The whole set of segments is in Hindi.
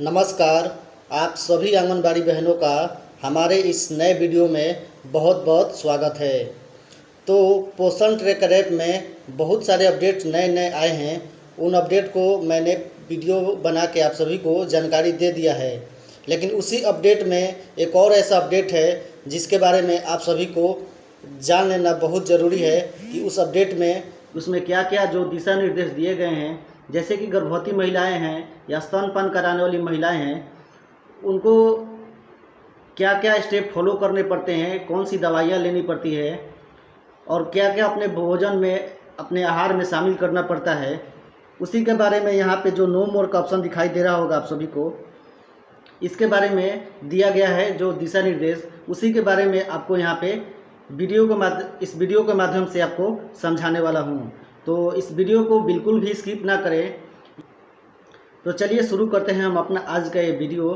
नमस्कार। आप सभी आंगनबाड़ी बहनों का हमारे इस नए वीडियो में बहुत बहुत स्वागत है। तो पोषण ट्रैकर ऐप में बहुत सारे अपडेट नए नए आए हैं। उन अपडेट को मैंने वीडियो बना के आप सभी को जानकारी दे दिया है, लेकिन उसी अपडेट में एक और ऐसा अपडेट है जिसके बारे में आप सभी को जान लेना बहुत ज़रूरी है कि उस अपडेट में उसमें क्या क्या जो दिशा निर्देश दिए गए हैं, जैसे कि गर्भवती महिलाएं हैं या स्तनपान कराने वाली महिलाएं हैं, उनको क्या क्या स्टेप फॉलो करने पड़ते हैं, कौन सी दवाइयाँ लेनी पड़ती है और क्या क्या अपने भोजन में, अपने आहार में शामिल करना पड़ता है, उसी के बारे में यहाँ पे जो नो मोर का ऑप्शन दिखाई दे रहा होगा आप सभी को, इसके बारे में दिया गया है जो दिशा निर्देश, उसी के बारे में आपको यहाँ पे इस वीडियो के माध्यम से आपको समझाने वाला हूँ। तो इस वीडियो को बिल्कुल भी स्किप ना करें। तो चलिए शुरू करते हैं हम अपना आज का ये वीडियो।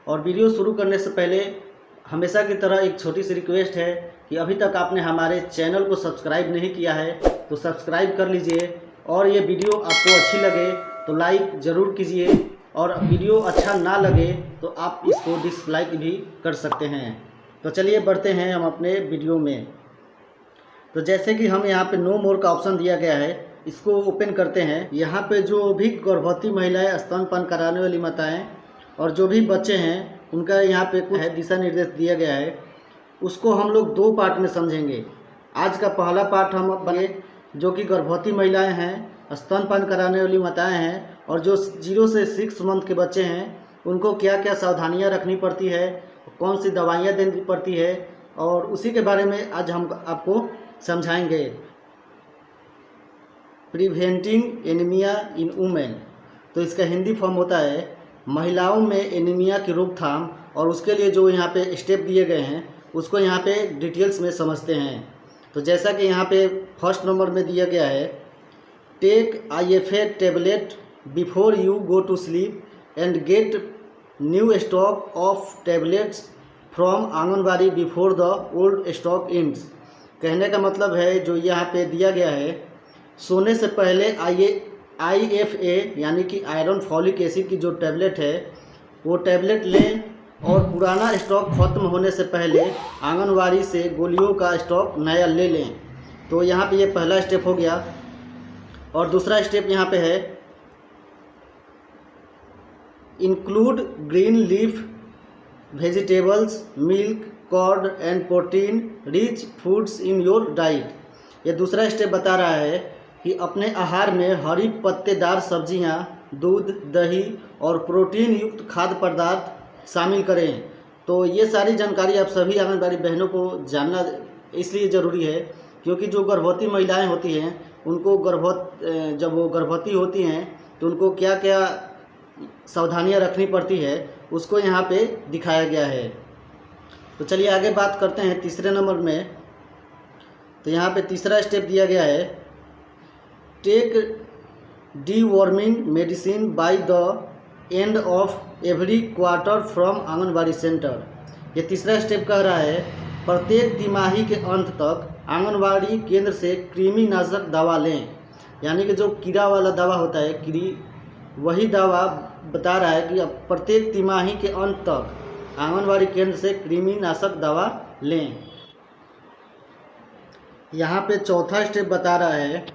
और वीडियो शुरू करने से पहले हमेशा की तरह एक छोटी सी रिक्वेस्ट है कि अभी तक आपने हमारे चैनल को सब्सक्राइब नहीं किया है तो सब्सक्राइब कर लीजिए, और ये वीडियो आपको अच्छी लगे तो लाइक ज़रूर कीजिए, और वीडियो अच्छा ना लगे तो आप इसको डिसलाइक भी कर सकते हैं। तो चलिए बढ़ते हैं हम अपने वीडियो में। तो जैसे कि हम यहाँ पे नो मोर का ऑप्शन दिया गया है, इसको ओपन करते हैं। यहाँ पे जो भी गर्भवती महिलाएं, स्तनपान कराने वाली माताएं और जो भी बच्चे हैं, उनका यहाँ पे कुछ दिशा निर्देश दिया गया है। उसको हम लोग दो पार्ट में समझेंगे। आज का पहला पार्ट हम बने जो कि गर्भवती महिलाएं हैं, स्तनपान कराने वाली माताएं हैं और जो 0 से 6 मंथ के बच्चे हैं, उनको क्या क्या सावधानियाँ रखनी पड़ती है, कौन सी दवाइयाँ देनी पड़ती है, और उसी के बारे में आज हम आपको समझाएंगे। प्रिवेंटिंग एनीमिया इन वुमेन, तो इसका हिंदी फॉर्म होता है महिलाओं में एनीमिया की रोकथाम, और उसके लिए जो यहाँ पे स्टेप दिए गए हैं उसको यहाँ पे डिटेल्स में समझते हैं। तो जैसा कि यहाँ पे फर्स्ट नंबर में दिया गया है, take IFA tablet before you go to sleep and get new stock of tablets from anganwadi before the old stock ends. कहने का मतलब है जो यहाँ पे दिया गया है, सोने से पहले IFA यानी कि आयरन फॉलिक एसिड की जो टैबलेट है वो टैबलेट लें, और पुराना स्टॉक खत्म होने से पहले आंगनवाड़ी से गोलियों का स्टॉक नया ले लें। तो यहाँ पे ये पहला स्टेप हो गया। और दूसरा स्टेप यहाँ पे है, include green leaf vegetables, milk, curd and protein rich foods in your diet. ये दूसरा स्टेप बता रहा है कि अपने आहार में हरी पत्तेदार सब्जियां, दूध, दही और प्रोटीन युक्त खाद्य पदार्थ शामिल करें। तो ये सारी जानकारी आप सभी आंगनबाड़ी बहनों को जानना इसलिए ज़रूरी है क्योंकि जो गर्भवती महिलाएं होती हैं उनको जब वो गर्भवती होती हैं तो उनको क्या क्या सावधानियां रखनी पड़ती है उसको यहाँ पे दिखाया गया है। तो चलिए आगे बात करते हैं तीसरे नंबर में। तो यहाँ पे तीसरा स्टेप दिया गया है, take deworming medicine by the end of every quarter from anganwadi centre. ये तीसरा स्टेप कह रहा है, प्रत्येक तिमाही के अंत तक आंगनबाड़ी केंद्र से कृमिनाशक दवा लें। यानी कि जो कीड़ा वाला दवा होता है, वही दवा बता रहा है कि अब प्रत्येक तिमाही के अंत तक आंगनबाड़ी केंद्र से कृमिनाशक दवा लें। यहाँ पे चौथा स्टेप बता रहा है,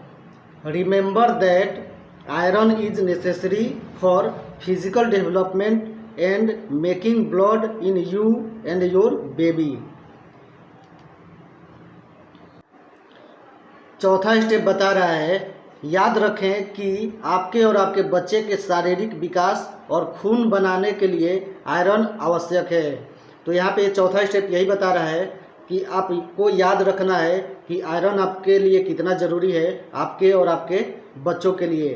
remember that iron is necessary for physical development and making blood in you and your baby. चौथा स्टेप बता रहा है, याद रखें कि आपके और आपके बच्चे के शारीरिक विकास और खून बनाने के लिए आयरन आवश्यक है। तो यहाँ पे चौथा स्टेप यही बता रहा है कि आपको याद रखना है कि आयरन आपके लिए कितना ज़रूरी है, आपके और आपके बच्चों के लिए।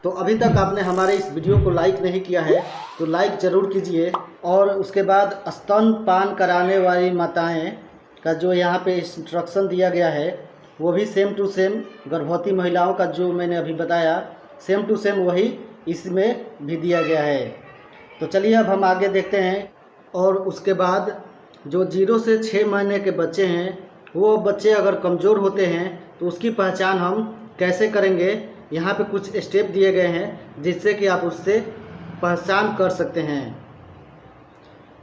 तो अभी तक आपने हमारे इस वीडियो को लाइक नहीं किया है तो लाइक ज़रूर कीजिए। और उसके बाद स्तनपान कराने वाली माताएं का जो यहाँ पे इंस्ट्रक्शन दिया गया है वो भी सेम टू सेम गर्भवती महिलाओं का जो मैंने अभी बताया, सेम टू सेम वही इसमें भी दिया गया है। तो चलिए अब हम आगे देखते हैं। और उसके बाद जो 0 से 6 महीने के बच्चे हैं, वो बच्चे अगर कमज़ोर होते हैं तो उसकी पहचान हम कैसे करेंगे, यहाँ पे कुछ स्टेप दिए गए हैं जिससे कि आप उससे पहचान कर सकते हैं।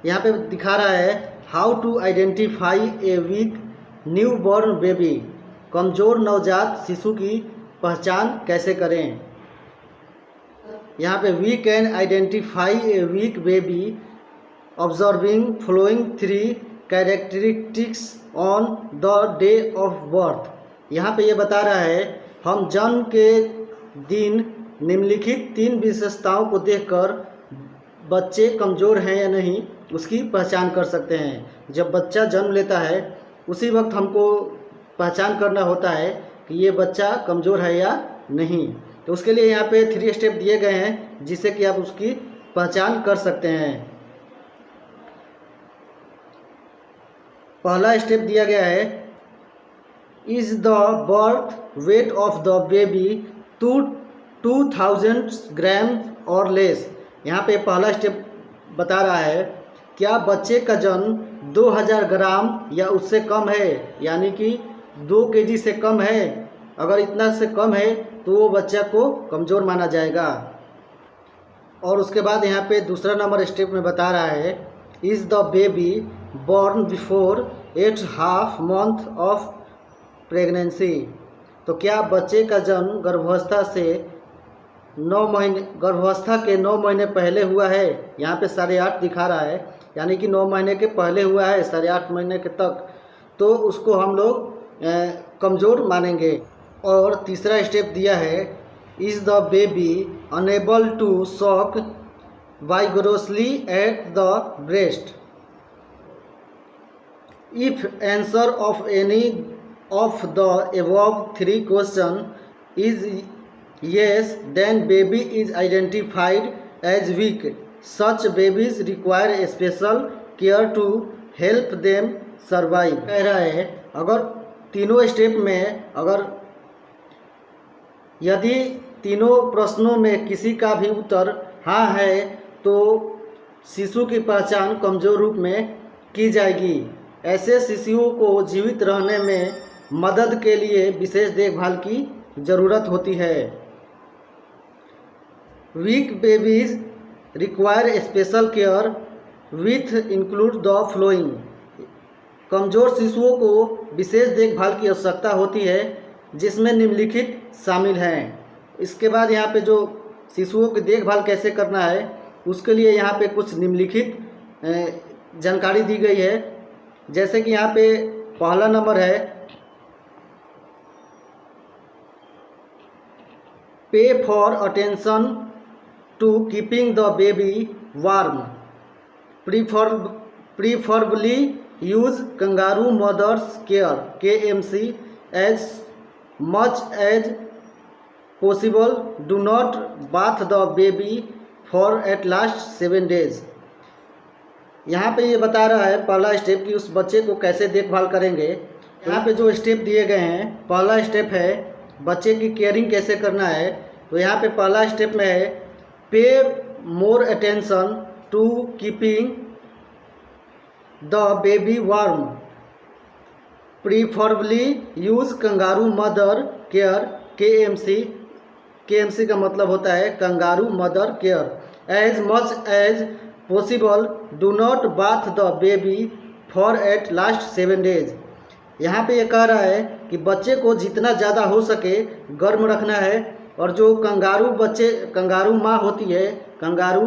यहाँ पे दिखा रहा है how to identify a weak newborn baby, कमज़ोर नवजात शिशु की पहचान कैसे करें। यहाँ पे we can identify a weak baby observing following 3 characteristics on the day of birth. यहाँ पे ये बता रहा है हम जन्म के दिन निम्नलिखित 3 विशेषताओं को देखकर बच्चे कमज़ोर हैं या नहीं उसकी पहचान कर सकते हैं। जब बच्चा जन्म लेता है उसी वक्त हमको पहचान करना होता है कि ये बच्चा कमज़ोर है या नहीं। तो उसके लिए यहाँ पे 3 स्टेप दिए गए हैं जिससे कि आप उसकी पहचान कर सकते हैं। पहला स्टेप दिया गया है is the birth weight of the baby 2000 ग्राम और लेस। यहाँ पे पहला स्टेप बता रहा है क्या बच्चे का जन्म 2000 ग्राम या उससे कम है, यानी कि 2 केजी से कम है। अगर इतना से कम है तो वो बच्चा को कमज़ोर माना जाएगा। और उसके बाद यहाँ पे दूसरा नंबर स्टेप में बता रहा है is the baby born before 8.5 month of pregnancy. तो क्या बच्चे का जन्म गर्भावस्था के 9 महीने पहले हुआ है। यहाँ पे 8.5 दिखा रहा है, यानी कि 9 महीने के पहले हुआ है 8.5 महीने के तक, तो उसको हम लोग कमज़ोर मानेंगे। और तीसरा स्टेप दिया है is the baby unable to suck vigorously at the breast. If answer of any of the above 3 question is yes, then baby is identified as weak. Such babies require special care to help them survive। कह रहा है अगर तीनों स्टेप में यदि तीनों प्रश्नों में किसी का भी उत्तर हाँ है तो शिशु की पहचान कमज़ोर रूप में की जाएगी। ऐसे शिशुओं को जीवित रहने में मदद के लिए विशेष देखभाल की ज़रूरत होती है। Weak babies require special care with include the following. कमज़ोर शिशुओं को विशेष देखभाल की आवश्यकता होती है जिसमें निम्नलिखित शामिल हैं। इसके बाद यहाँ पे जो शिशुओं की देखभाल कैसे करना है उसके लिए यहाँ पे कुछ निम्नलिखित जानकारी दी गई है। जैसे कि यहाँ पे पहला नंबर है pay for attention to keeping the baby warm, preferably use kangaroo mother's care KMC as much as possible. Do not bath the baby for at least 7 days। यहाँ पे ये बता रहा है पहला स्टेप कि उस बच्चे को कैसे देखभाल करेंगे। यहाँ पे जो स्टेप दिए गए हैं, पहला स्टेप है बच्चे की केयरिंग कैसे करना है। तो यहाँ पे पहला स्टेप में है pay more attention to keeping the baby warm, preferably use kangaroo mother care KMC का मतलब होता है kangaroo mother care. As much as possible do not bath the baby for at least 7 days. यहाँ पे ये कह रहा है कि बच्चे को जितना ज़्यादा हो सके गर्म रखना है। और जो कंगारू माँ होती है, कंगारू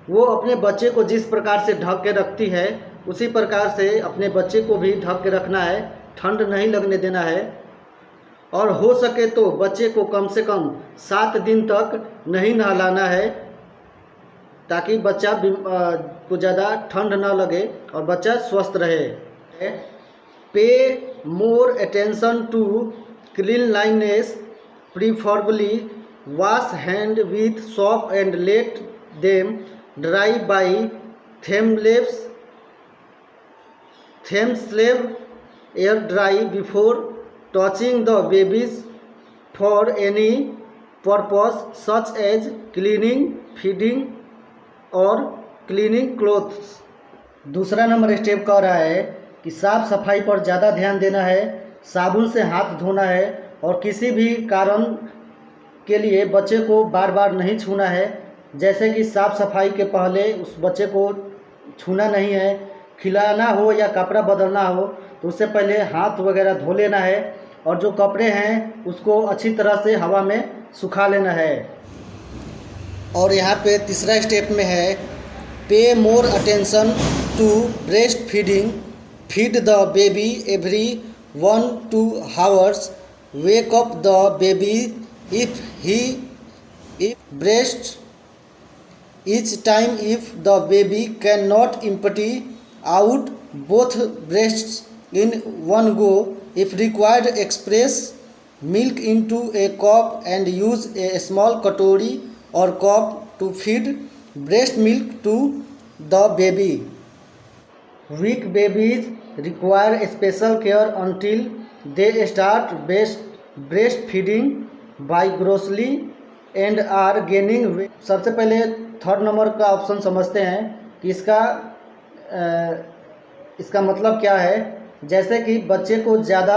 वो अपने बच्चे को जिस प्रकार से ढक के रखती है उसी प्रकार से अपने बच्चे को भी ढक के रखना है, ठंड नहीं लगने देना है। और हो सके तो बच्चे को कम से कम 7 दिन तक नहीं नहलाना है ताकि बच्चा को ज़्यादा ठंड न लगे और बच्चा स्वस्थ रहे। Pay more attention to cleanliness, preferably wash hand with soap and let them dry by thumb-slave air dry before touching the babies for any purpose such as cleaning, feeding और cleaning clothes। दूसरा नंबर स्टेप कह रहा है कि साफ सफाई पर ज़्यादा ध्यान देना है, साबुन से हाथ धोना है और किसी भी कारण के लिए बच्चे को बार बार नहीं छूना है। जैसे कि साफ़ सफाई के पहले उस बच्चे को छूना नहीं है, खिलाना हो या कपड़ा बदलना हो तो उससे पहले हाथ वगैरह धो लेना है, और जो कपड़े हैं उसको अच्छी तरह से हवा में सुखा लेना है। और यहाँ पे तीसरा स्टेप में है pay more attention to breast feeding, feed the baby every 1-2 hours, wake up the baby if breast each time if the baby cannot empty out both breasts in one go. If required, express milk into a cup and use a small katori or cup to feed breast milk to the baby. Weak babies require special care until they start breastfeeding vigorously and are gaining weight. सबसे पहले थर्ड नंबर का ऑप्शन समझते हैं कि इसका मतलब क्या है। जैसे कि बच्चे को ज़्यादा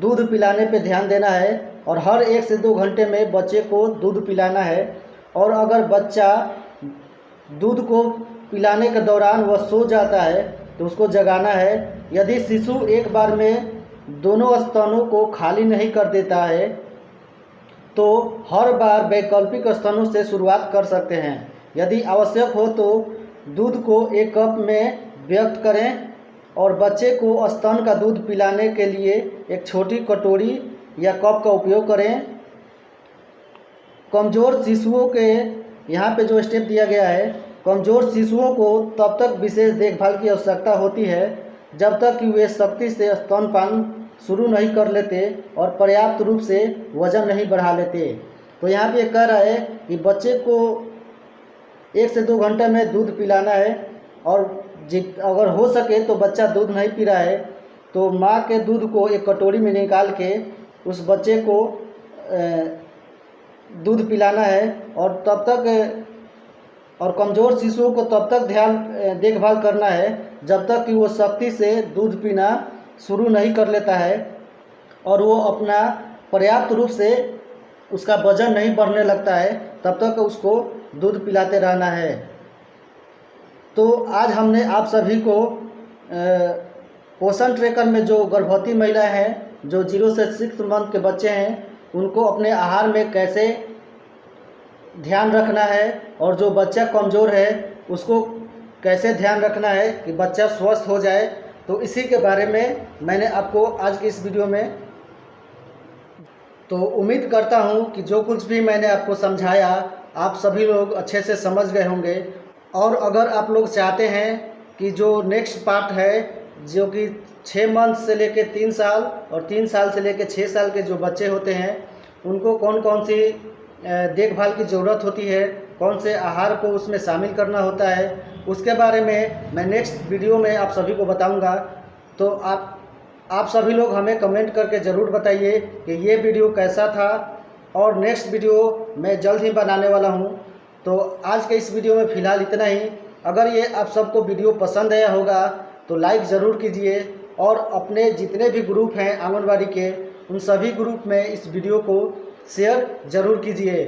दूध पिलाने पे ध्यान देना है और हर 1 से 2 घंटे में बच्चे को दूध पिलाना है, और अगर बच्चा दूध को पिलाने के दौरान वह सो जाता है तो उसको जगाना है। यदि शिशु एक बार में दोनों स्तनों को खाली नहीं कर देता है तो हर बार वैकल्पिक स्तनों से शुरुआत कर सकते हैं। यदि आवश्यक हो तो दूध को एक कप में व्यक्त करें और बच्चे को स्तन का दूध पिलाने के लिए एक छोटी कटोरी या कप का उपयोग करें। कमज़ोर शिशुओं के यहाँ पे जो स्टेप दिया गया है, कमज़ोर शिशुओं को तब तक विशेष देखभाल की आवश्यकता होती है जब तक कि वे सख्ती से स्तनपान शुरू नहीं कर लेते और पर्याप्त रूप से वजन नहीं बढ़ा लेते। तो यहाँ पे कह रहा है कि बच्चे को 1 से 2 घंटे में दूध पिलाना है, और अगर हो सके तो बच्चा दूध नहीं पी रहा है तो माँ के दूध को एक कटोरी में निकाल के उस बच्चे को दूध पिलाना है। और कमज़ोर शिशुओं को तब तक देखभाल करना है जब तक कि वो सख्ती से दूध पीना शुरू नहीं कर लेता है और वो अपना पर्याप्त रूप से उसका वजन नहीं बढ़ने लगता है, तब तक उसको दूध पिलाते रहना है। तो आज हमने आप सभी को पोषण ट्रैकर में जो गर्भवती महिलाएं हैं, जो 0 से 6 मंथ के बच्चे हैं, उनको अपने आहार में कैसे ध्यान रखना है और जो बच्चा कमज़ोर है उसको कैसे ध्यान रखना है कि बच्चा स्वस्थ हो जाए, तो इसी के बारे में मैंने आपको आज की इस वीडियो में। तो उम्मीद करता हूं कि जो कुछ भी मैंने आपको समझाया आप सभी लोग अच्छे से समझ गए होंगे। और अगर आप लोग चाहते हैं कि जो नेक्स्ट पार्ट है, जो कि 6 मंथ से लेके 3 साल और 3 साल से लेके 6 साल के जो बच्चे होते हैं उनको कौन कौन सी देखभाल की ज़रूरत होती है, कौन से आहार को उसमें शामिल करना होता है, उसके बारे में मैं नेक्स्ट वीडियो में आप सभी को बताऊंगा। तो आप सभी लोग हमें कमेंट करके ज़रूर बताइए कि ये वीडियो कैसा था, और नेक्स्ट वीडियो मैं जल्द ही बनाने वाला हूं। तो आज के इस वीडियो में फ़िलहाल इतना ही। अगर ये आप सबको वीडियो पसंद आया होगा तो लाइक ज़रूर कीजिए, और अपने जितने भी ग्रुप हैं आंगनबाड़ी के, उन सभी ग्रुप में इस वीडियो को शेयर ज़रूर कीजिए।